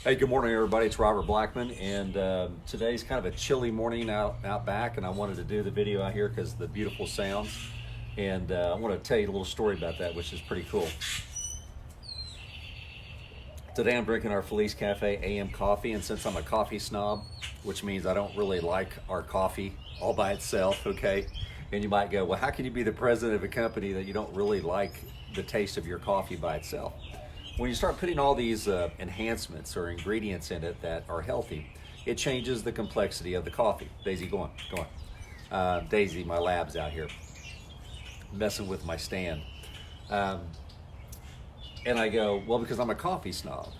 Hey, good morning, everybody. It's Robert Blackman, and today's kind of a chilly morning out back, and I wanted to do the video out here because of the beautiful sounds, and I want to tell you a little story about that, which is pretty cool. Today I'm drinking our Felice Cafe AM coffee, and since I'm a coffee snob, which means I don't really like our coffee all by itself, okay? And you might go, well, how can you be the president of a company that you don't really like the taste of your coffee by itself? When you start putting all these enhancements or ingredients in it that are healthy, it changes the complexity of the coffee. Daisy, go on. Daisy, my lab's out here messing with my stand. And I go, well, because I'm a coffee snob.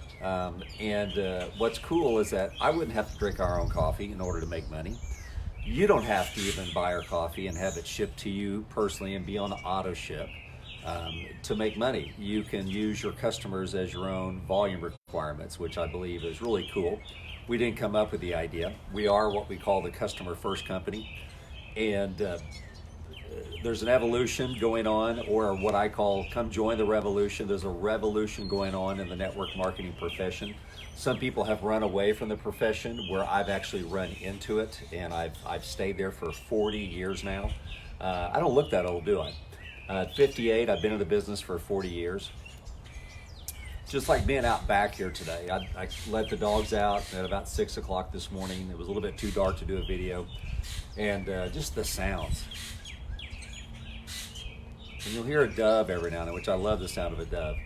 What's cool is that I wouldn't have to drink our own coffee in order to make money. You don't have to even buy our coffee and have it shipped to you personally and be on auto ship to make money. You can use your customers as your own volume requirements, which I believe is really cool. We didn't come up with the idea. We are what we call the customer first company. And there's an evolution going on, or what I call come join the revolution. There's a revolution going on in the network marketing profession. Some people have run away from the profession, where I've actually run into it, and I've stayed there for 40 years now. I don't look that old, do I? At 58, I've been in the business for 40 years. Just like being out back here today. I let the dogs out at about 6 o'clock this morning. It was a little bit too dark to do a video. And just the sounds. And you'll hear a dove every now and then, which I love the sound of a dove.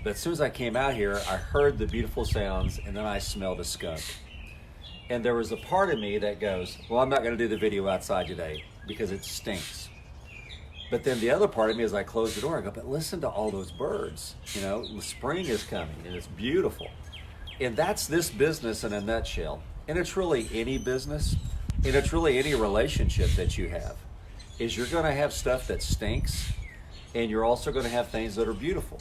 But as soon as I came out here, I heard the beautiful sounds, and then I smelled a skunk. And there was a part of me that goes, well, I'm not going to do the video outside today because it stinks. But then the other part of me, as I close the door, I go, but listen to all those birds. You know, spring is coming, and it's beautiful. And that's this business in a nutshell. And it's really any business, and it's really any relationship that you have, is you're going to have stuff that stinks, and you're also going to have things that are beautiful.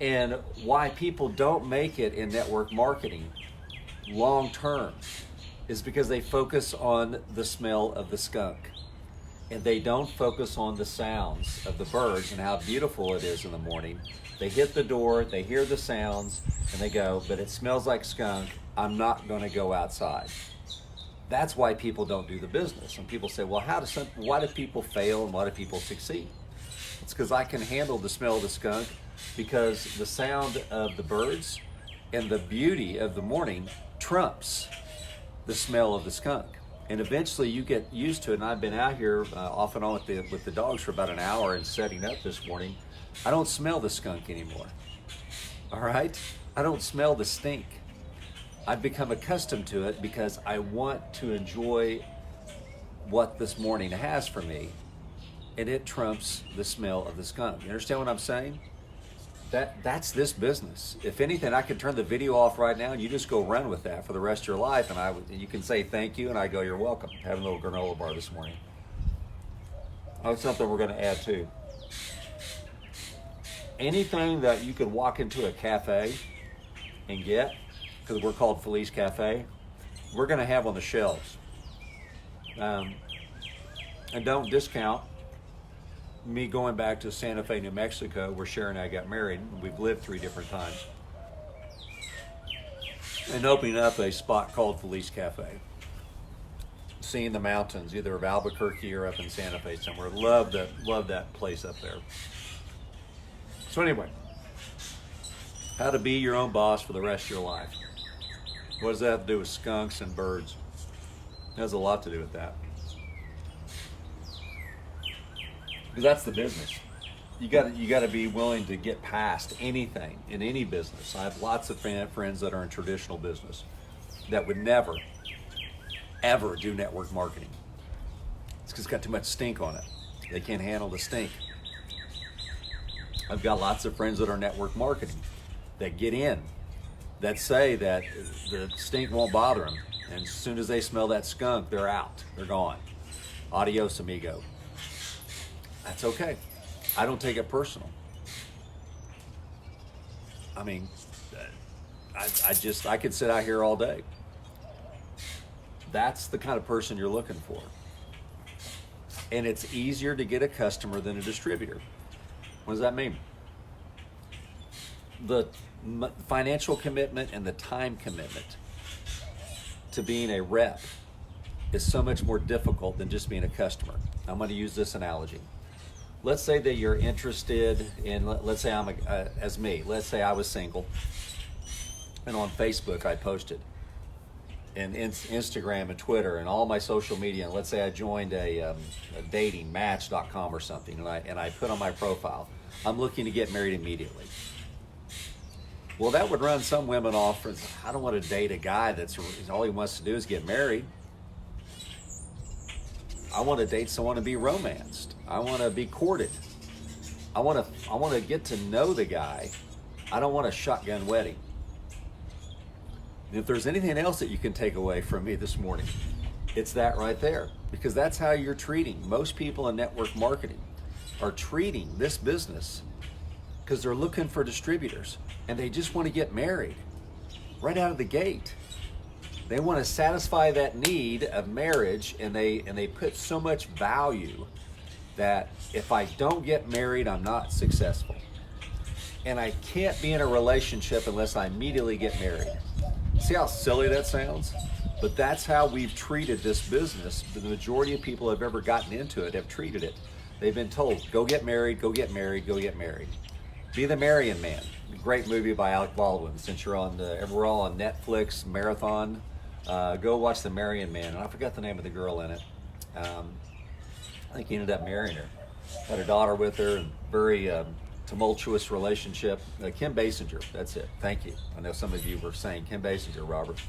And why people don't make it in network marketing long term is because they focus on the smell of the skunk. And they don't focus on the sounds of the birds and how beautiful it is in the morning. They hit the door, they hear the sounds, and they go, but it smells like skunk. I'm not going to go outside. That's why people don't do the business. And people say, well, why do people fail and why do people succeed? It's because I can handle the smell of the skunk, because the sound of the birds and the beauty of the morning trumps the smell of the skunk. And eventually you get used to it. And I've been out here off and on with the dogs for about an hour and setting up this morning. I don't smell the skunk anymore. All right? I don't smell the stink. I've become accustomed to it because I want to enjoy what this morning has for me. And it trumps the smell of the skunk. You understand what I'm saying? That's this business. If anything, I could turn the video off right now and you just go run with that for the rest of your life, and you can say thank you, and I go, you're welcome. Having a little granola bar this morning. Oh, it's something we're going to add too. Anything that you could walk into a cafe and get, because we're called Felice Cafe, we're going to have on the shelves. And don't discount me going back to Santa Fe, New Mexico, where Sharon and I got married. We've lived 3 different times. And opening up a spot called Felice Cafe. Seeing the mountains, either of Albuquerque or up in Santa Fe somewhere. Love that place up there. So anyway, how to be your own boss for the rest of your life. What does that have to do with skunks and birds? It has a lot to do with that. Because that's the business. You got to be willing to get past anything in any business. I have lots of friends that are in traditional business that would never, ever do network marketing. It's because it's got too much stink on it. They can't handle the stink. I've got lots of friends that are network marketing that get in, that say that the stink won't bother them. And as soon as they smell that skunk, they're out. They're gone. Adios, amigo. That's okay. I don't take it personal. I mean, I could sit out here all day. That's the kind of person you're looking for. And it's easier to get a customer than a distributor. What does that mean? the financial commitment and the time commitment to being a rep is so much more difficult than just being a customer. I'm going to use this analogy. Let's say that you're interested in, let's say as me, let's say I was single, and on Facebook I posted, and Instagram and Twitter and all my social media, and let's say I joined a dating match.com or something, and I put on my profile, I'm looking to get married immediately. Well, that would run some women off for, I don't want to date a guy that's all he wants to do is get married. I want to date someone and be romanced. I want to be courted. I want to get to know the guy. I don't want a shotgun wedding. And if there's anything else that you can take away from me this morning, it's that right there, because that's how you're treating. Most people in network marketing are treating this business because they're looking for distributors and they just want to get married right out of the gate. They want to satisfy that need of marriage, and they put so much value that if I don't get married, I'm not successful. And I can't be in a relationship unless I immediately get married. See how silly that sounds? But that's how we've treated this business. The majority of people who have ever gotten into it have treated it. They've been told, go get married, go get married, go get married. Be the Marrying Man. Great movie by Alec Baldwin. Since we're all on Netflix marathon, go watch The Marrying Man. And I forgot the name of the girl in it. I think he ended up marrying her. Had a daughter with her. Very tumultuous relationship. Kim Basinger. That's it. Thank you. I know some of you were saying Kim Basinger, Robert.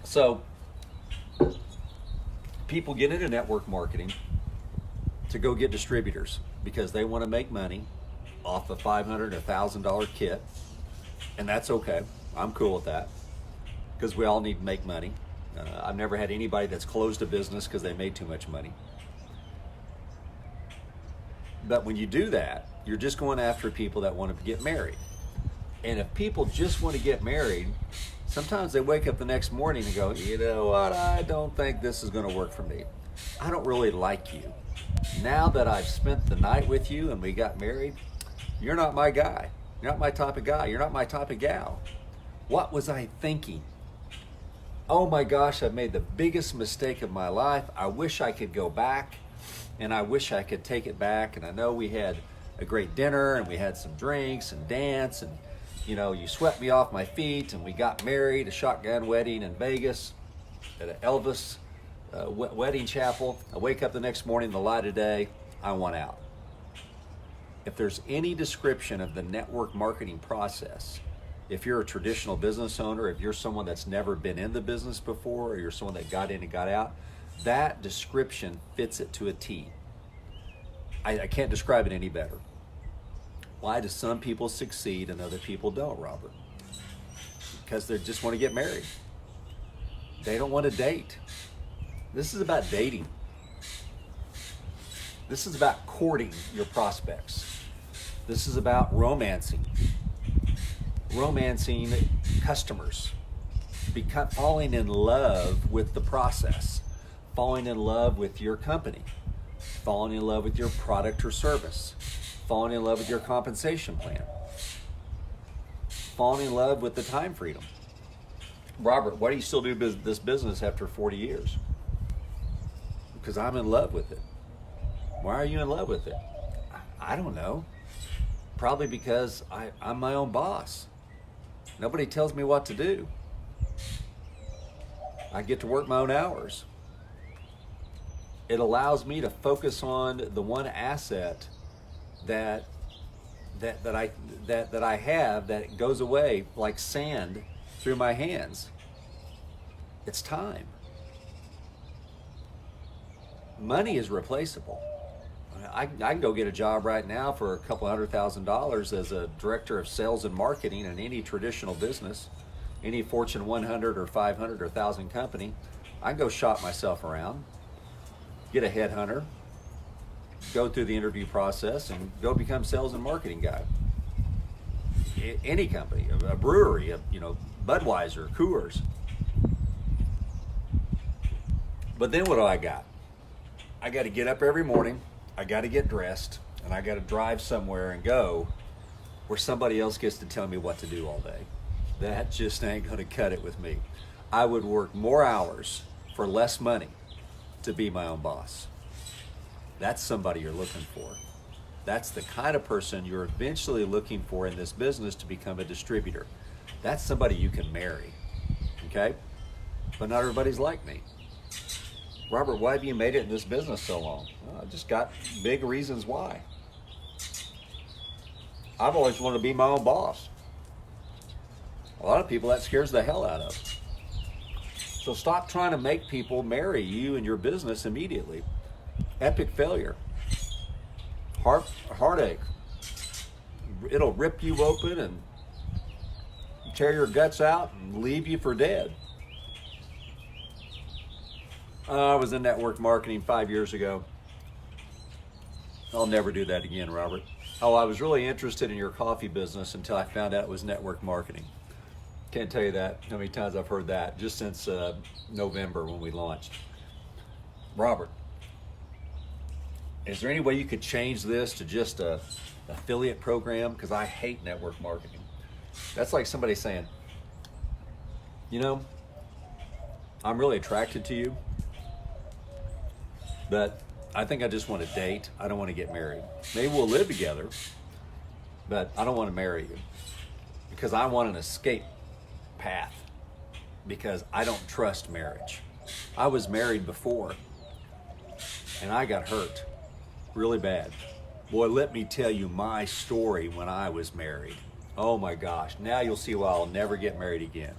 So people get into network marketing to go get distributors because they want to make money off a $500 or $1,000 kit, and that's okay. I'm cool with that because we all need to make money. I've never had anybody that's closed a business because they made too much money. But when you do that, you're just going after people that want to get married. And if people just want to get married, sometimes they wake up the next morning and go, you know what, I don't think this is going to work for me. I don't really like you. Now that I've spent the night with you and we got married, you're not my guy. You're not my type of guy. You're not my type of gal. What was I thinking? Oh my gosh, I've made the biggest mistake of my life. I wish I could go back, and I wish I could take it back. And I know we had a great dinner and we had some drinks and dance, and you swept me off my feet, and we got married, a shotgun wedding in Vegas at an Elvis wedding chapel. I wake up the next morning, the light of day, I want out. If there's any description of the network marketing process, if you're a traditional business owner, if you're someone that's never been in the business before, or you're someone that got in and got out, that description fits it to a T. I can't describe it any better. Why do some people succeed and other people don't, Robert? Because they just want to get married. They don't want to date. This is about dating. This is about courting your prospects. This is about romancing customers, falling in love with the process, falling in love with your company, falling in love with your product or service, falling in love with your compensation plan, falling in love with the time freedom. Robert, why do you still do this business after 40 years? Because I'm in love with it. Why are you in love with it? I don't know. Probably because I'm my own boss. Nobody tells me what to do. I get to work my own hours. It allows me to focus on the one asset that I have that goes away like sand through my hands. It's time. Money is replaceable. I can go get a job right now for a couple $100,000 as a director of sales and marketing in any traditional business, any Fortune 100 or 500 or 1,000 company. I can go shop myself around, get a headhunter, go through the interview process, and go become sales and marketing guy. Any company, a brewery, Budweiser, Coors. But then what do I got? I got to get up every morning. I got to get dressed, and I got to drive somewhere and go where somebody else gets to tell me what to do all day. That just ain't going to cut it with me. I would work more hours for less money to be my own boss. That's somebody you're looking for. That's the kind of person you're eventually looking for in this business to become a distributor. That's somebody you can marry, okay? But not everybody's like me. Robert, why have you made it in this business so long? Well, I just got big reasons why. I've always wanted to be my own boss. A lot of people that scares the hell out of. So stop trying to make people marry you and your business immediately. Epic failure. Heartache. It'll rip you open and tear your guts out and leave you for dead. I was in network marketing 5 years ago. I'll never do that again, Robert. Oh, I was really interested in your coffee business until I found out it was network marketing. Can't tell you that, how many times I've heard that just since November when we launched. Robert, is there any way you could change this to just a affiliate program? Because I hate network marketing. That's like somebody saying, you know, I'm really attracted to you, but I think I just want to date. I don't want to get married. Maybe we'll live together, but I don't want to marry you because I want an escape path because I don't trust marriage. I was married before and I got hurt really bad. Boy, let me tell you my story when I was married. Oh my gosh, now you'll see why I'll never get married again.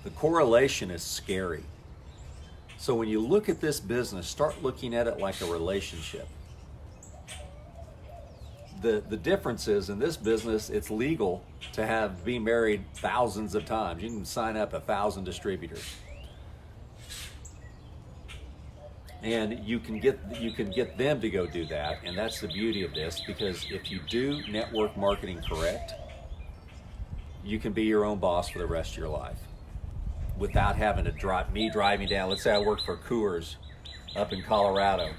The correlation is scary. So when you look at this business, start looking at it like a relationship. The difference is in this business, it's legal to be married thousands of times. You can sign up 1,000 distributors. And you can get them to go do that, and that's the beauty of this, because if you do network marketing correct, you can be your own boss for the rest of your life without having to driving down. Let's say I work for Coors up in Colorado,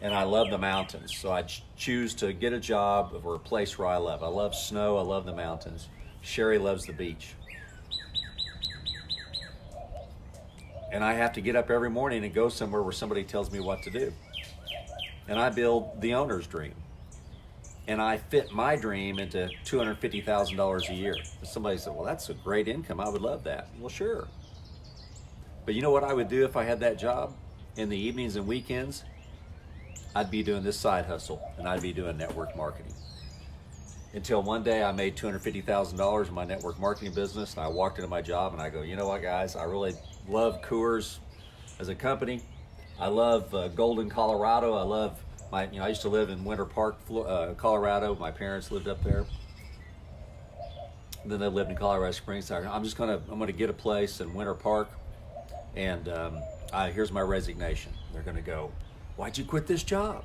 and I love the mountains, so I choose to get a job or a place where I love. I love snow, I love the mountains. Sherry loves the beach. And I have to get up every morning and go somewhere where somebody tells me what to do. And I build the owner's dream. And I fit my dream into $250,000 a year. Somebody said, well, that's a great income. I would love that. Well, sure. But you know what I would do if I had that job? In the evenings and weekends, I'd be doing this side hustle, and I'd be doing network marketing. Until one day I made $250,000 in my network marketing business, and I walked into my job and I go, you know what, guys, I really love Coors as a company. I love Golden, Colorado. I love I used to live in Winter Park, Colorado. My parents lived up there. Then they lived in Colorado Springs. I'm gonna get a place in Winter Park, and here's my resignation. They're gonna go, why'd you quit this job?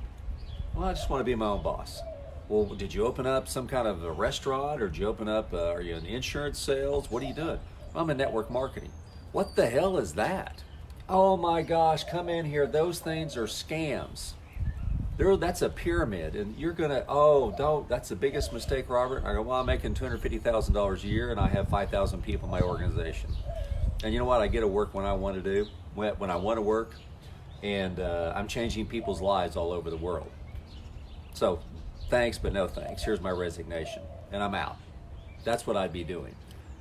Well, I just want to be my own boss. Well, did you open up some kind of a restaurant, or did you open up, are you in insurance sales? What are you doing? Well, I'm in network marketing. What the hell is that? Oh my gosh, come in here. Those things are scams. That's a pyramid, and you're gonna, that's the biggest mistake, Robert. I go, well, I'm making $250,000 a year, and I have 5,000 people in my organization. And you know what? I get to work when I want to do, when I want to work, and I'm changing people's lives all over the world. So, thanks, but no thanks. Here's my resignation, and I'm out. That's what I'd be doing.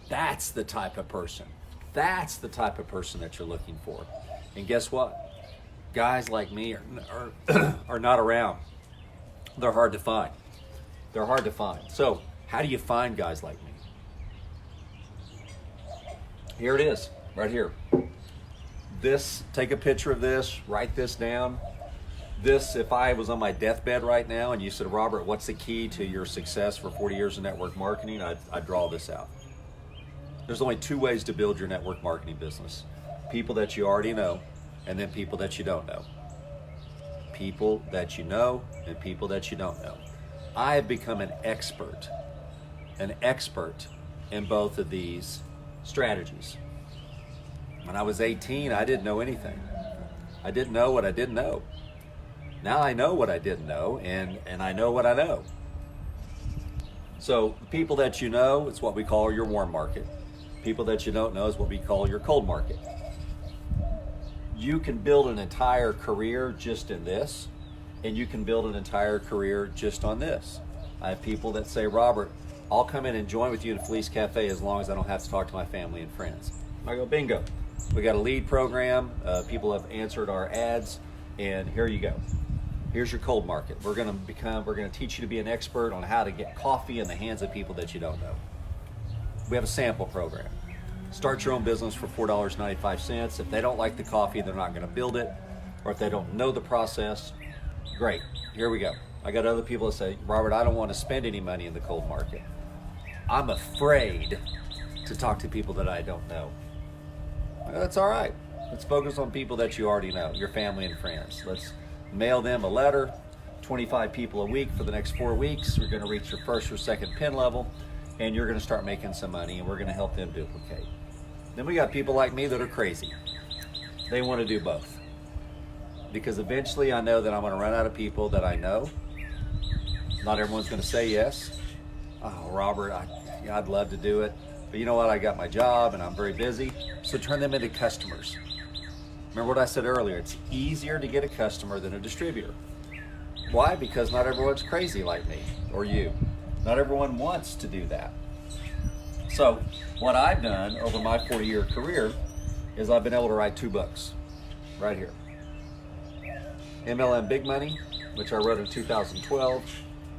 That's the type of person. That's the type of person that you're looking for. And guess what? Guys like me are not around. They're hard to find. They're hard to find. So, how do you find guys like me? Here it is, right here. Take a picture of this, write this down. This, if I was on my deathbed right now and you said, Robert, what's the key to your success for 40 years in network marketing? I'd draw this out. There's only 2 ways to build your network marketing business. People that you already know, and then people that you don't know. People that you know and people that you don't know. I have become an expert in both of these strategies. When I was 18, I didn't know anything. I didn't know what I didn't know. Now I know what I didn't know, and I know what I know. So the people that you know, it's what we call your warm market. People that you don't know is what we call your cold market. You can build an entire career just in this, and you can build an entire career just on this. I have people that say, Robert, I'll come in and join with you in Felice Cafe as long as I don't have to talk to my family and friends. I go, bingo. We got a lead program. People have answered our ads, and here you go. Here's your cold market. We're going to teach you to be an expert on how to get coffee in the hands of people that you don't know. We have a sample program. Start your own business for $4.95. If they don't like the coffee, they're not going to build it. Or if they don't know the process, great. Here we go. I got other people that say, Robert, I don't want to spend any money in the cold market. I'm afraid to talk to people that I don't know. That's all right. Let's focus on people that you already know, your family and friends. Let's mail them a letter, 25 people a week for the next 4 weeks. You're going to reach your first or second pin level, and you're going to start making some money, and we're going to help them duplicate. Then we got people like me that are crazy. They want to do both. Because eventually I know that I'm going to run out of people that I know. Not everyone's going to say yes. Oh, Robert, I'd love to do it. But you know what? I got my job and I'm very busy. So turn them into customers. Remember what I said earlier, it's easier to get a customer than a distributor. Why? Because not everyone's crazy like me or you. Not everyone wants to do that. So what I've done over my 40-year career is I've been able to write 2 books right here. MLM Big Money, which I wrote in 2012,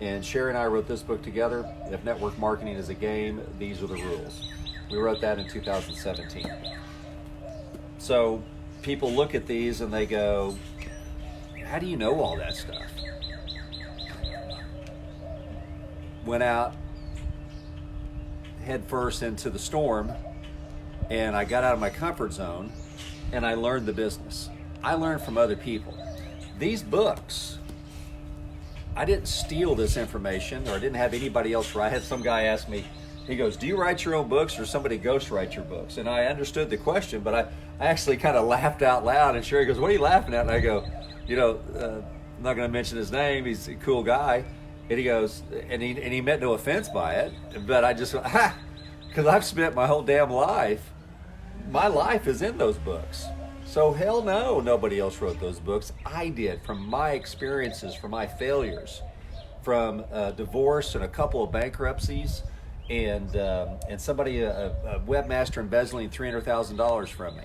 and Sherry and I wrote this book together. If network marketing is a game, these are the rules. We wrote that in 2017. So people look at these and they go, how do you know all that stuff? Went out head first into the storm, and I got out of my comfort zone, and I learned the business. I learned from other people. These books, I didn't steal this information, or I didn't have anybody else write it. Some guy asked me, he goes, do you write your own books or somebody ghostwrite your books? And I understood the question, but I actually kind of laughed out loud, and Sherry goes, what are you laughing at? And I go, I'm not going to mention his name, he's a cool guy. And he goes, and he meant no offense by it, but I just, because I've spent my whole damn life, my life is in those books. So hell no, nobody else wrote those books. I did, from my experiences, from my failures, from divorce and a couple of bankruptcies, and somebody, a webmaster embezzling $300,000 from me.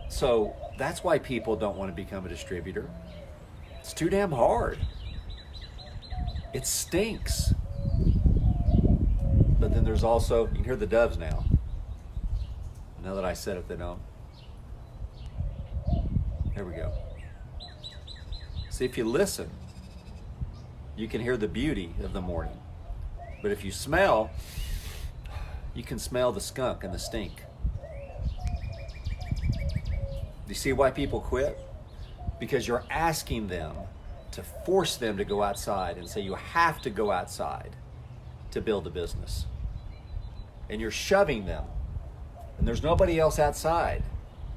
So that's why people don't want to become a distributor. It's too damn hard. It stinks. But then there's also, you can hear the doves now. Now that I said it, they don't. Here we go. See, if you listen, you can hear the beauty of the morning. But if you smell, you can smell the skunk and the stink. Do you see why people quit? Because you're asking them to force them to go outside and say you have to go outside to build a business. And you're shoving them. And there's nobody else outside.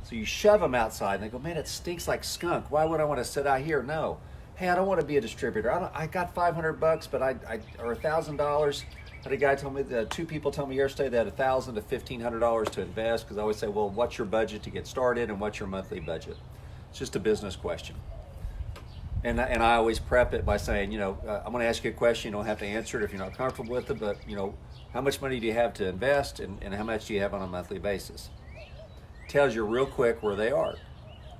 So you shove them outside and they go, man, it stinks like skunk. Why would I want to sit out here? No. Hey, I don't want to be a distributor. I got $500, but or $1,000. I had a guy told me, 2 people told me yesterday they had $1,000 to $1,500 to invest, because I always say, well, what's your budget to get started and what's your monthly budget? It's just a business question. And I always prep it by saying, I'm going to ask you a question. You don't have to answer it if you're not comfortable with it, but, how much money do you have to invest, and how much do you have on a monthly basis? Tells you real quick where they are.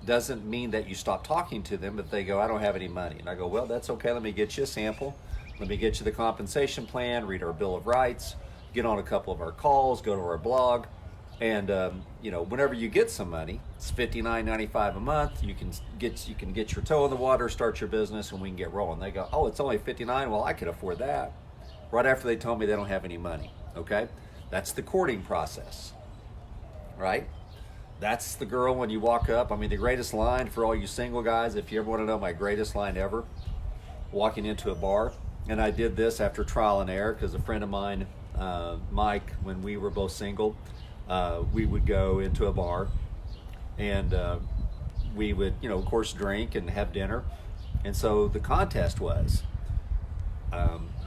Doesn't mean that you stop talking to them if they go, I don't have any money. And I go, well, that's okay. Let me get you a sample. Let me get you the compensation plan, read our Bill of Rights, get on a couple of our calls, go to our blog. And, whenever you get some money, it's $59.95 a month. You can get your toe in the water, start your business, and we can get rolling. They go, oh, it's only $59. Well, I could afford that. Right after they told me they don't have any money, okay? That's the courting process, right? That's the girl when you walk up. I mean, the greatest line for all you single guys, if you ever want to know my greatest line ever, walking into a bar. And I did this after trial and error, because a friend of mine, Mike, when we were both single, we would go into a bar and we would, of course, drink and have dinner. And so the contest was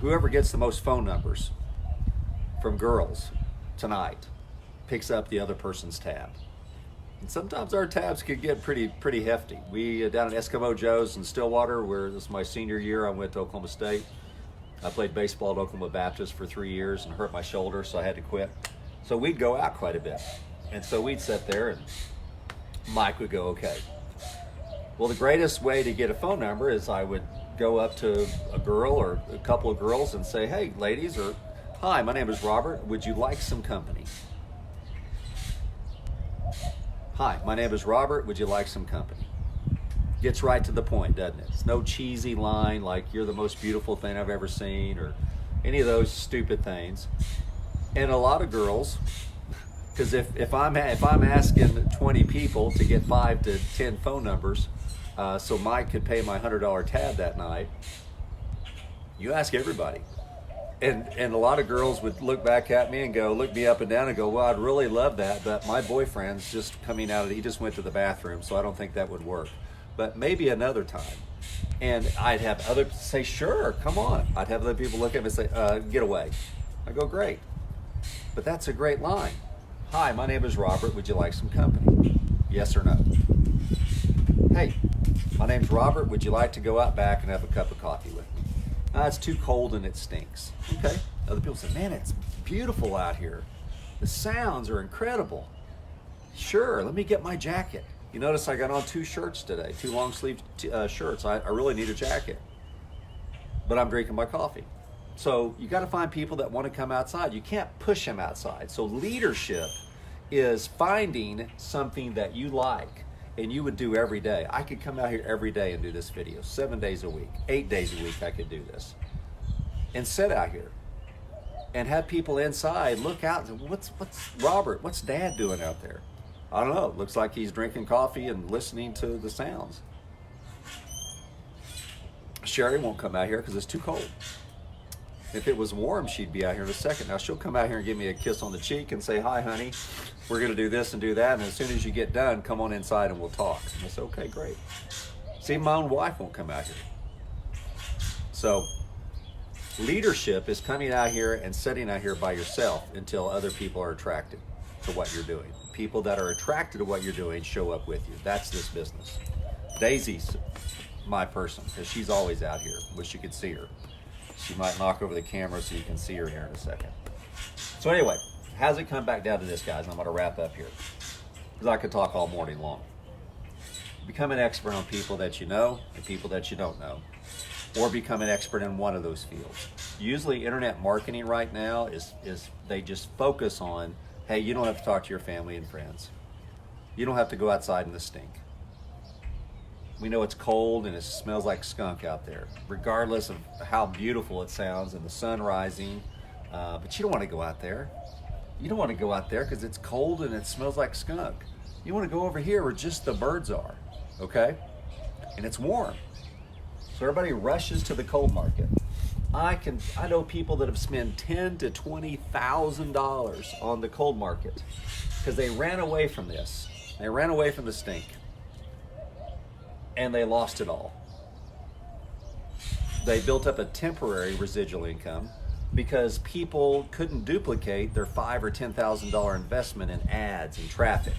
whoever gets the most phone numbers from girls tonight picks up the other person's tab. And sometimes our tabs could get pretty hefty. We down at Eskimo Joe's in Stillwater, where this is my senior year, I went to Oklahoma State. I played baseball at Oklahoma Baptist for 3 years and hurt my shoulder, so I had to quit. So we'd go out quite a bit. And so we'd sit there and Mike would go, okay. Well, the greatest way to get a phone number is I would go up to a girl or a couple of girls and say, hey, ladies, or hi, my name is Robert. Would you like some company? Hi, my name is Robert. Would you like some company? Gets right to the point, doesn't it? It's no cheesy line like you're the most beautiful thing I've ever seen or any of those stupid things. And a lot of girls, because if I'm asking 20 people to get 5 to 10 phone numbers, so Mike could pay my $100 tab that night, you ask everybody. And a lot of girls would look back at me and go, look me up and down and go, well, I'd really love that, but my boyfriend's just coming out of he just went to the bathroom, so I don't think that would work. But maybe another time. And I'd have other say, sure, come on. I'd have other people look at me and say, get away. I go, great. But that's a great line. Hi, my name is Robert. Would you like some company? Yes or no? Hey, my name's Robert. Would you like to go out back and have a cup of coffee with me? It's too cold and it stinks. Okay. Other people say, man, it's beautiful out here. The sounds are incredible. Sure, let me get my jacket. You notice I got on 2 shirts today, 2 long sleeve shirts. I really need a jacket, but I'm drinking my coffee. So you got to find people that want to come outside. You can't push them outside. So leadership is finding something that you like and you would do every day. I could come out here every day and do this video, 7 days a week, 8 days a week I could do this. And sit out here and have people inside look out and say, what's Robert, what's Dad doing out there? I don't know, looks like he's drinking coffee and listening to the sounds. Sherry won't come out here because it's too cold. If it was warm, she'd be out here in a second. Now she'll come out here and give me a kiss on the cheek and say, hi, honey, we're gonna do this and do that. And as soon as you get done, come on inside and we'll talk. And I say, okay, great. See, my own wife won't come out here. So leadership is coming out here and sitting out here by yourself until other people are attracted to what you're doing. People that are attracted to what you're doing show up with you. That's this business. Daisy's my person because she's always out here. Wish you could see her. She might knock over the camera so you can see her here in a second. So anyway, how's it come back down to this, guys? And I'm going to wrap up here because I could talk all morning long. Become an expert on people that you know and people that you don't know, or become an expert in one of those fields. Usually internet marketing right now is they just focus on, hey, you don't have to talk to your family and friends. You don't have to go outside in the stink. We know it's cold and it smells like skunk out there, regardless of how beautiful it sounds and the sun rising. But you don't want to go out there. You don't want to go out there because it's cold and it smells like skunk. You want to go over here where just the birds are, okay? And it's warm. So everybody rushes to the cold market. I know people that have spent $10,000 to $20,000 on the cold market because they ran away from this. They ran away from the stink. And they lost it all. They built up a temporary residual income because people couldn't duplicate their $5,000 or $10,000 investment in ads and traffic.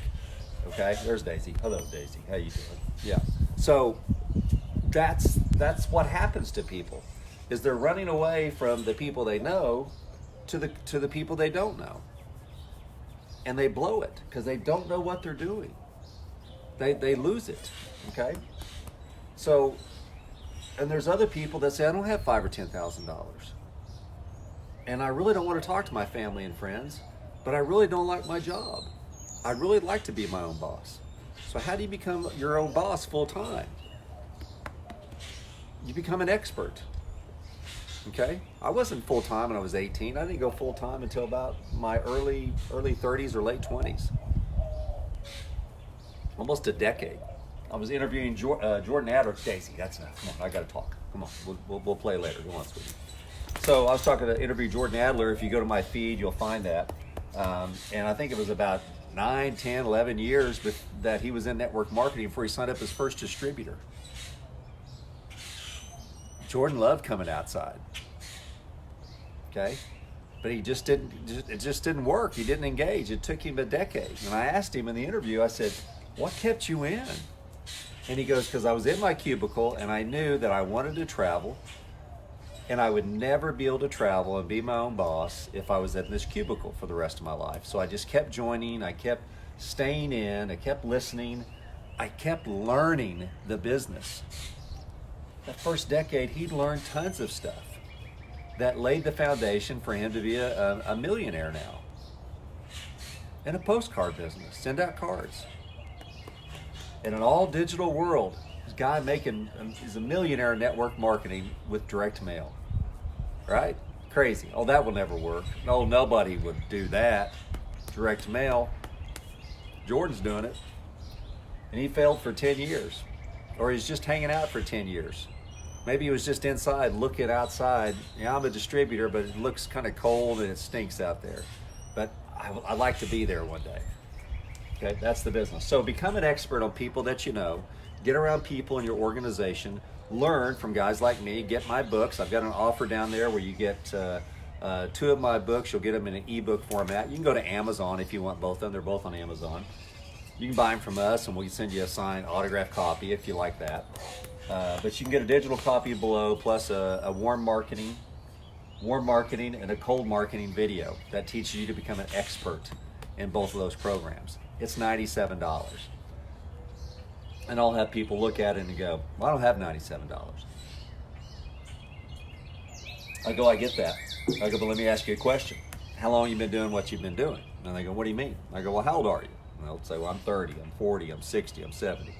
Okay, there's Daisy. Hello, Daisy. How you doing? Yeah. So that's what happens to people, is they're running away from the people they know to the people they don't know, and they blow it because they don't know what they're doing. They lose it. Okay. So, and there's other people that say, I don't have $5,000 or $10,000. And I really don't want to talk to my family and friends, but I really don't like my job. I'd really like to be my own boss. So how do you become your own boss full time? You become an expert. Okay? I wasn't full time when I was 18. I didn't go full time until about my early 30s or late 20s. Almost a decade. I was interviewing Jordan Adler. Daisy, that's enough. Come on, I got to talk. Come on, we'll play later. Go on, sweetie. So I was talking to interview Jordan Adler. If you go to my feed, you'll find that. And I think it was about 9, 10, 11 years that he was in network marketing before he signed up his first distributor. Jordan loved coming outside. Okay? But it just didn't work. He didn't engage. It took him a decade. And I asked him in the interview, I said, what kept you in? And he goes, because I was in my cubicle and I knew that I wanted to travel, and I would never be able to travel and be my own boss if I was in this cubicle for the rest of my life. So I just kept joining, I kept staying in, I kept listening, I kept learning the business. That first decade, he learned tons of stuff that laid the foundation for him to be a millionaire now. In a postcard business, send out cards. In an all digital world, this guy is a millionaire in network marketing with direct mail, right? Crazy. Oh, that will never work. No, nobody would do that. Direct mail. Jordan's doing it. And he failed for 10 years. Or he's just hanging out for 10 years. Maybe he was just inside, looking outside. Yeah, I'm a distributor, but it looks kind of cold and it stinks out there. But I'd like to be there one day. Okay, that's the business. So become an expert on people that you know. Get around people in your organization. Learn from guys like me. Get my books. I've got an offer down there where you get 2 of my books. You'll get them in an ebook format. You can go to Amazon if you want both of them. They're both on Amazon. You can buy them from us, and we can send you a signed autographed copy if you like that. But you can get a digital copy below, plus a warm marketing and a cold marketing video that teaches you to become an expert in both of those programs. It's $97. And I'll have people look at it and go, well, I don't have $97. I go, I get that. I go, but let me ask you a question. How long have you been doing what you've been doing? And they go, what do you mean? I go, well, how old are you? And they'll say, well, I'm 30, I'm 40, I'm 60, I'm 70.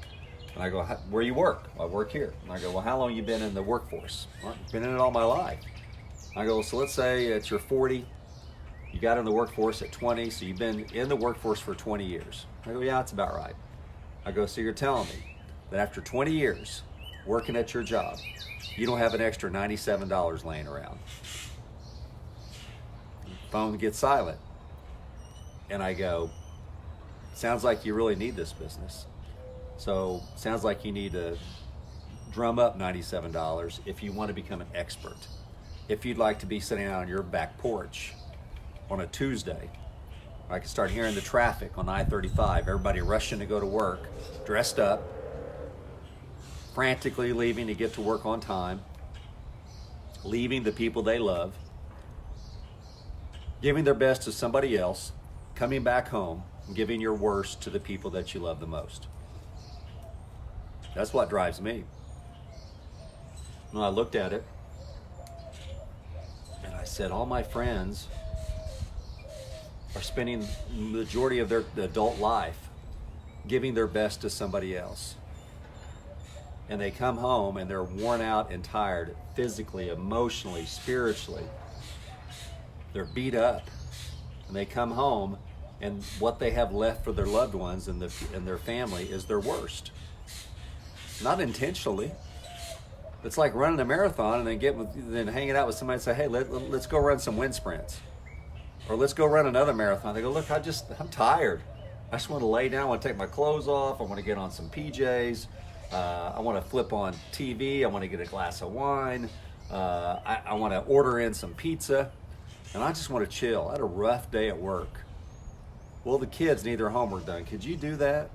And I go, where you work? Well, I work here. And I go, well, how long have you been in the workforce? Well, I've been in it all my life. I go, so let's say it's you're 40, you got in the workforce at 20, so you've been in the workforce for 20 years. I go, yeah, that's about right. I go, so you're telling me that after 20 years working at your job, you don't have an extra $97 laying around? Phone gets silent. And I go, sounds like you really need this business. So sounds like you need to drum up $97 if you want to become an expert. If you'd like to be sitting out on your back porch on a Tuesday, I can start hearing the traffic on I-35, everybody rushing to go to work, dressed up, frantically leaving to get to work on time, leaving the people they love, giving their best to somebody else, coming back home, and giving your worst to the people that you love the most. That's what drives me. When I looked at it, and I said, all my friends are spending the majority of their adult life giving their best to somebody else. And they come home and they're worn out and tired, physically, emotionally, spiritually. They're beat up. And they come home, and what they have left for their loved ones and their family is their worst. Not intentionally. It's like running a marathon and then hanging out with somebody and say, hey, let's go run some wind sprints. Or let's go run another marathon. They go, look, I'm tired. I just want to lay down. I want to take my clothes off. I want to get on some PJs. I want to flip on TV. I want to get a glass of wine. I want to order in some pizza. And I just want to chill. I had a rough day at work. Well, the kids need their homework done. Could you do that?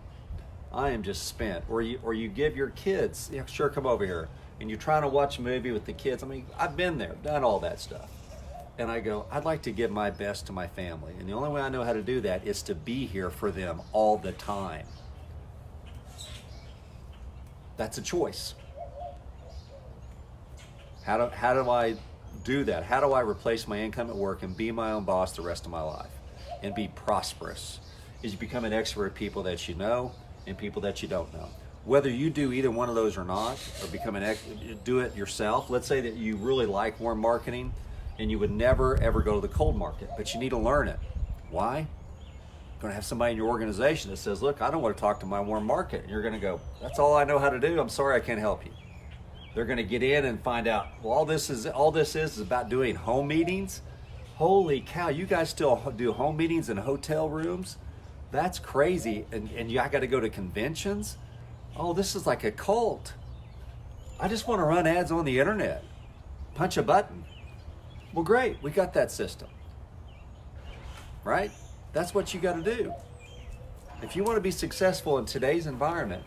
I am just spent. Or you give your kids, yeah, sure, come over here. And you're trying to watch a movie with the kids. I mean, I've been there, done all that stuff. And I go, I'd like to give my best to my family. And the only way I know how to do that is to be here for them all the time. That's a choice. How do I do that? How do I replace my income at work and be my own boss the rest of my life and be prosperous? Is you become an expert at people that you know and people that you don't know. Whether you do either one of those or not, or do it yourself. Let's say that you really like warm marketing and you would never ever go to the cold market, but you need to learn it. Why? You're going to have somebody in your organization that says, look, I don't want to talk to my warm market. And you're going to go, that's all I know how to do. I'm sorry, I can't help you. They're going to get in and find out, well, all this is about doing home meetings. Holy cow, you guys still do home meetings in hotel rooms? That's crazy. And I got to go to conventions? Oh, this is like a cult. I just want to run ads on the internet. punch a button. Well, great, we got that system, right? That's what you got to do. If you want to be successful in today's environment,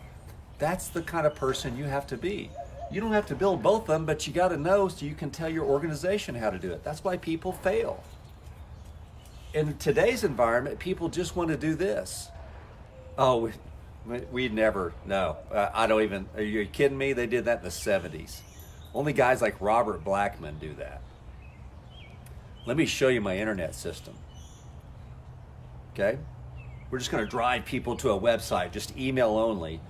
that's the kind of person you have to be. You don't have to build both of them, but you got to know so you can tell your organization how to do it. That's why people fail. In today's environment, people just want to do this. Oh, we never, no. I don't even, are you kidding me? They did that in the 70s. Only guys like Robert Blackman do that. Let me show you my internet system. Okay? We're just going to drive people to a website, just email only,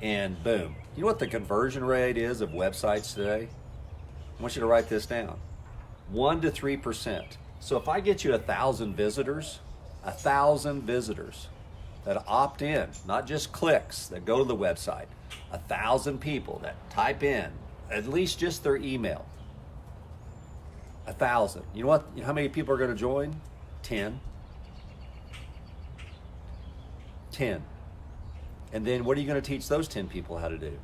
and boom. You know what the conversion rate is of websites today? I want you to write this down. 1 to 3%. So if I get you 1,000 visitors that opt in, not just clicks that go to the website, 1,000 people that type in at least just their email. 1,000. You know what? You know how many people are going to join? 10. 10. And then what are you going to teach those 10 people how to do?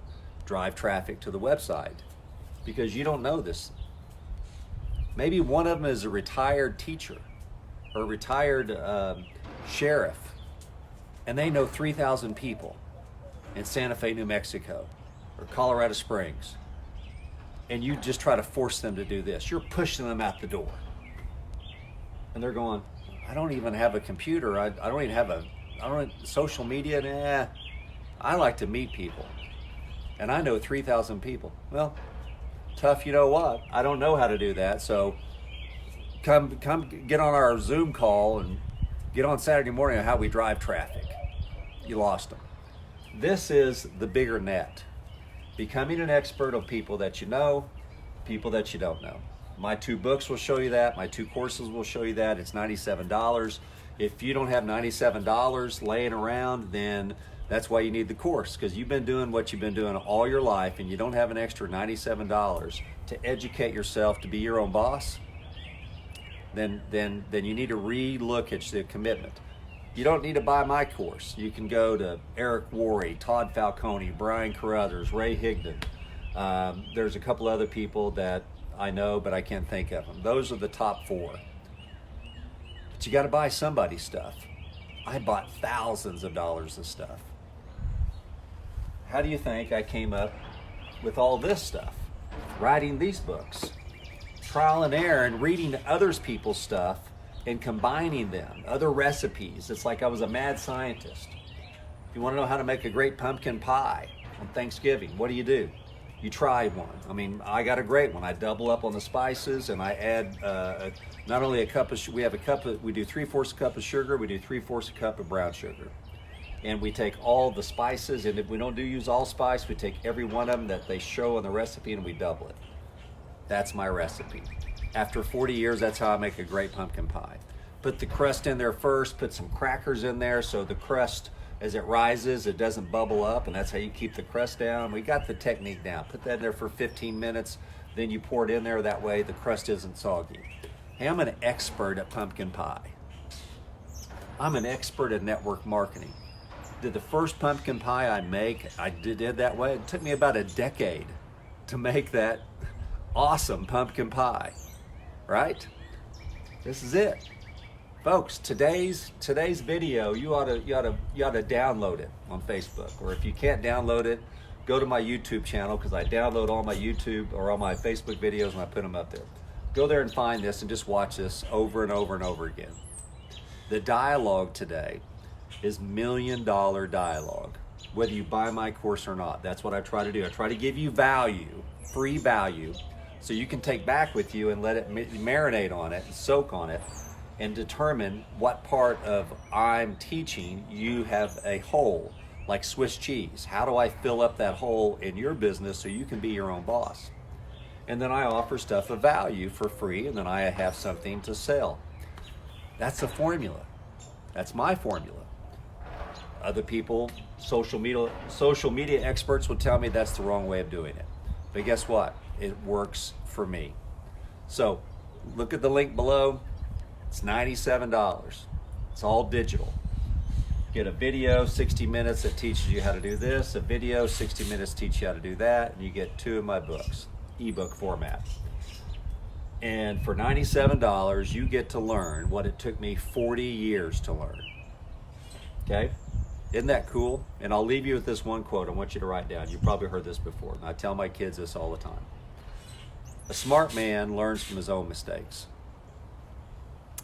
Drive traffic to the website. Because you don't know this. Maybe one of them is a retired teacher or a retired sheriff, and they know 3,000 people in Santa Fe, New Mexico, or Colorado Springs. And you just try to force them to do this. You're pushing them out the door. And they're going, I don't even have a computer. I don't even have social media. Nah, I like to meet people. And I know 3,000 people. Well, tough, you know what? I don't know how to do that. So come get on our Zoom call and get on Saturday morning on how we drive traffic. You lost them. This is the bigger net. Becoming an expert on people that you know, people that you don't know. My 2 books will show you that. My 2 courses will show you that. It's $97. If you don't have $97 laying around, then that's why you need the course, because you've been doing what you've been doing all your life and you don't have an extra $97 to educate yourself to be your own boss, then you need to re-look at the commitment. You don't need to buy my course. You can go to Eric Worre, Todd Falcone, Brian Carruthers, Ray Higdon. There's a couple other people that I know, but I can't think of them. Those are the top 4. But you got to buy somebody's stuff. I bought thousands of dollars of stuff. How do you think I came up with all this stuff? Writing these books, trial and error, and reading others people's stuff and combining them, other recipes. It's like I was a mad scientist. If you want to know how to make a great pumpkin pie on Thanksgiving, what do? You try one. I mean, I got a great one. I double up on the spices and I add not only a cup of, we do 3/4 cup of sugar, we do 3/4 cup of brown sugar. And we take all the spices, and if we don't use all spice, we take every one of them that they show on the recipe and we double it. That's my recipe. After 40 years, that's how I make a great pumpkin pie. Put the crust in there first, put some crackers in there so the crust, as it rises, it doesn't bubble up, and that's how you keep the crust down. We got the technique down. Put that in there for 15 minutes, then you pour it in there. That way the crust isn't soggy. Hey, I'm an expert at pumpkin pie. I'm an expert at network marketing. Did the first pumpkin pie I make, I did that way. It took me about a decade to make that awesome pumpkin pie, right? This is it. Folks, today's video, you ought to download it on Facebook, or if you can't download it, go to my YouTube channel, because I download all my YouTube or all my Facebook videos and I put them up there. Go there and find this and just watch this over and over and over again. The dialogue today is $1 million dialogue, whether you buy my course or not. That's what I try to do. I try to give you value, free value, so you can take back with you and let it marinate on it and soak on it, and determine what part of I'm teaching you have a hole, like Swiss cheese. How do I fill up that hole in your business so you can be your own boss? And then I offer stuff of value for free, and then I have something to sell. That's a formula. That's my formula. Other people, social media experts will tell me that's the wrong way of doing it. But guess what? It works for me. So look at the link below. It's $97. It's all digital. Get a video, 60 minutes, that teaches you how to do this. A video, 60 minutes, teach you how to do that. And you get 2 of my books, ebook format. And for $97, you get to learn what it took me 40 years to learn. Okay? Isn't that cool? And I'll leave you with this one quote I want you to write down. You've probably heard this before. And I tell my kids this all the time. A smart man learns from his own mistakes.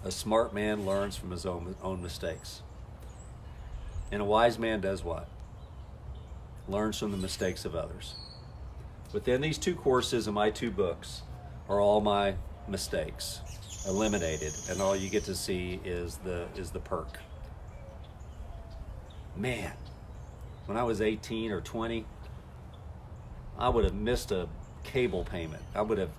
A smart man learns from his own mistakes. And a wise man does what? Learns from the mistakes of others. Within these 2 courses and my 2 books are all my mistakes eliminated, and all you get to see is the perk. Man, when I was 18 or 20, I would have missed a cable payment. I would have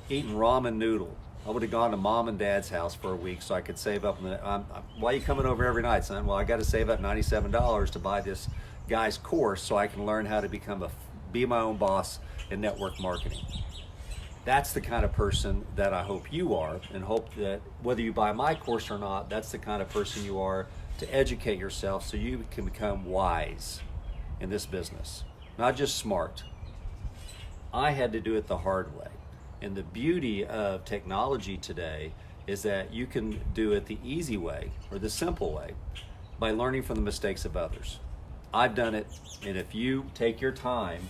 eaten ramen noodle. I would have gone to mom and dad's house for a week so I could save up. Why are you coming over every night, son? Well, I got to save up $97 to buy this guy's course so I can learn how to be my own boss in network marketing. That's the kind of person that I hope you are, and hope that whether you buy my course or not, that's the kind of person you are to educate yourself so you can become wise in this business, not just smart. I had to do it the hard way. And the beauty of technology today is that you can do it the easy way or the simple way by learning from the mistakes of others. I've done it, and if you take your time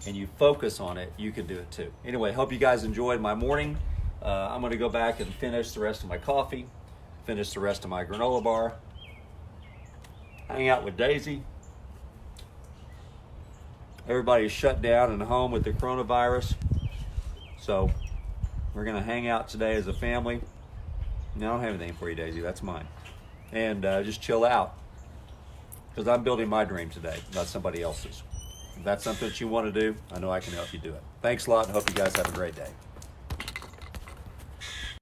and you focus on it, you can do it too. Anyway, hope you guys enjoyed my morning. I'm going to go back and finish the rest of my coffee, finish the rest of my granola bar, hang out with Daisy. Everybody's shut down and home with the coronavirus, so we're going to hang out today as a family. No, I don't have anything for you, Daisy. That's mine. And just chill out, because I'm building my dream today, not somebody else's. If that's something that you want to do, I know I can help you do it. Thanks a lot, and hope you guys have a great day.